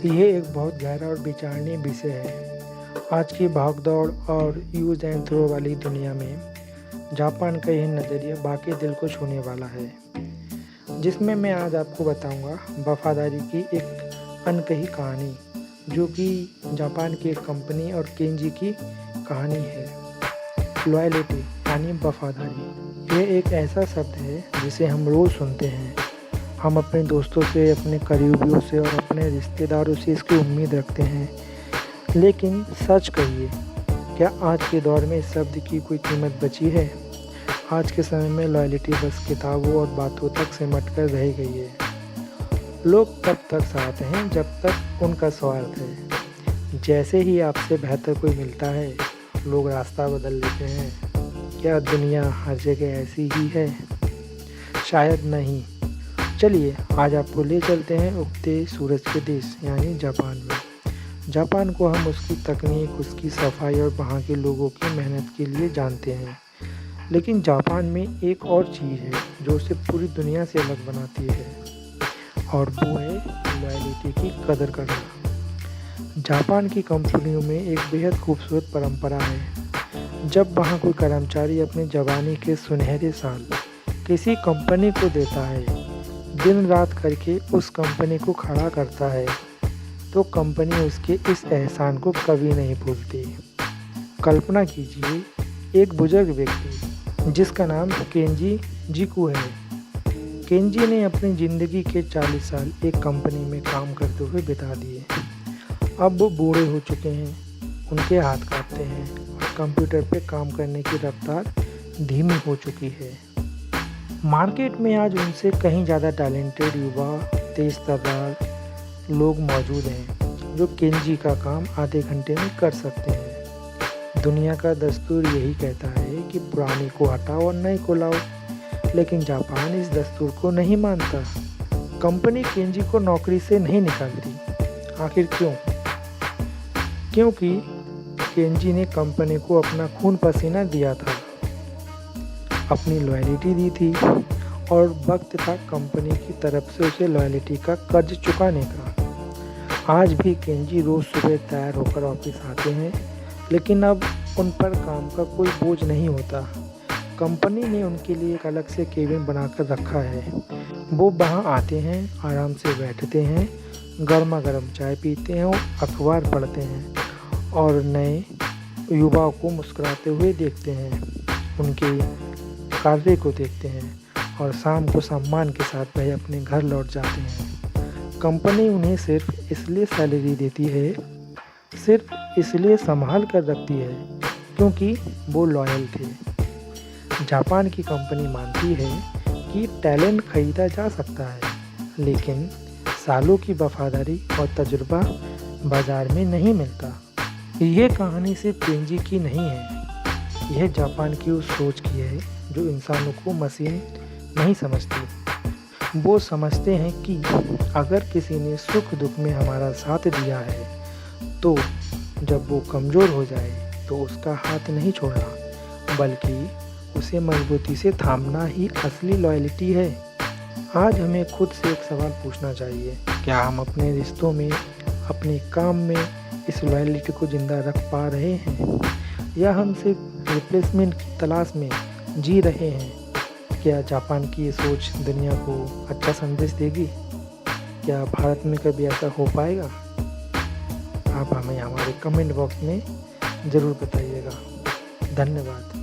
यह एक बहुत गहरा और विचारणीय विषय है। आज की भागदौड़ और यूज एंड थ्रो वाली दुनिया में जापान का यह नज़रिया बाकी दिल को छूने वाला है, जिसमें मैं आज आपको बताऊंगा वफादारी की एक अनकही कहानी, जो कि जापान की एक कंपनी और केंजी की कहानी है। लॉयल्टी यानी वफादारी, यह एक ऐसा शब्द है जिसे हम रोज़ सुनते हैं। हम अपने दोस्तों से, अपने करीबियों से और अपने रिश्तेदारों से इसकी उम्मीद रखते हैं। लेकिन सच कहिए, क्या आज के दौर में इस शब्द की कोई कीमत बची है? आज के समय में लॉयल्टी बस किताबों और बातों तक सिमट कर रह गई है। लोग तब तक साथ हैं जब तक उनका स्वार्थ है। जैसे ही आपसे बेहतर कोई मिलता है, लोग रास्ता बदल लेते हैं। क्या दुनिया हर जगह ऐसी ही है? शायद नहीं। चलिए आज आपको ले चलते हैं उगते सूरज के देश यानी जापान में। जापान को हम उसकी तकनीक, उसकी सफाई और वहाँ के लोगों की मेहनत के लिए जानते हैं। लेकिन जापान में एक और चीज़ है जो उसे पूरी दुनिया से अलग बनाती है, और वो है लॉयल्टी की कदर करना। जापान की कंपनियों में एक बेहद खूबसूरत परंपरा है। जब वहाँ कोई कर्मचारी अपनी जवानी के सुनहरे साल किसी कंपनी को देता है, दिन रात करके उस कंपनी को खड़ा करता है, तो कंपनी उसके इस एहसान को कभी नहीं भूलती। कल्पना कीजिए, एक बुजुर्ग व्यक्ति जिसका नाम केंजी जिकू है। केंजी ने अपनी ज़िंदगी के 40 साल एक कंपनी में काम करते हुए बिता दिए। अब वो बूढ़े हो चुके हैं, उनके हाथ कांपते हैं और कंप्यूटर पे काम करने की रफ्तार धीमी हो चुकी है। मार्केट में आज उनसे कहीं ज़्यादा टैलेंटेड युवा, तेज तर्रार लोग मौजूद हैं जो केंजी का काम आधे घंटे में कर सकते हैं। दुनिया का दस्तूर यही कहता है कि पुराने को हटाओ और नए को लाओ, लेकिन जापान इस दस्तूर को नहीं मानता। कंपनी केंजी को नौकरी से नहीं निकालती। आखिर क्यों? क्योंकि केंजी ने कंपनी को अपना खून पसीना दिया था, अपनी लॉयल्टी दी थी, और वक्त था कंपनी की तरफ से उसे लॉयल्टी का कर्ज चुकाने का। आज भी केंजी रोज़ सुबह तैयार होकर ऑफिस आते हैं, लेकिन अब उन पर काम का कोई बोझ नहीं होता। कंपनी ने उनके लिए एक अलग से केबिन बनाकर रखा है। वो वहाँ आते हैं, आराम से बैठते हैं, गर्मा गर्म चाय पीते हैं और अखबार पढ़ते हैं, और नए युवाओं को मुस्कुराते हुए देखते हैं, उनके कार्य को देखते हैं, और शाम को सम्मान के साथ वह अपने घर लौट जाते हैं। कंपनी उन्हें सिर्फ इसलिए सैलरी देती है, सिर्फ इसलिए संभाल कर रखती है क्योंकि वो लॉयल थे। जापान की कंपनी मानती है कि टैलेंट खरीदा जा सकता है, लेकिन सालों की वफादारी और तजुर्बा बाजार में नहीं मिलता। ये कहानी सिर्फ केंजी की नहीं है, यह जापान की उस सोच की है जो इंसानों को मशीन नहीं समझती। वो समझते हैं कि अगर किसी ने सुख दुख में हमारा साथ दिया है, तो जब वो कमज़ोर हो जाए तो उसका हाथ नहीं छोड़ना, बल्कि उसे मजबूती से थामना ही असली लॉयल्टी है। आज हमें खुद से एक सवाल पूछना चाहिए, क्या हम अपने रिश्तों में, अपने काम में इस लॉयल्टी को ज़िंदा रख पा रहे हैं, या हम सिर्फ रिप्लेसमेंट की तलाश में जी रहे हैं? क्या जापान की ये सोच दुनिया को अच्छा संदेश देगी? क्या भारत में कभी ऐसा हो पाएगा? आप हमें हमारे कमेंट बॉक्स में ज़रूर बताइएगा। धन्यवाद।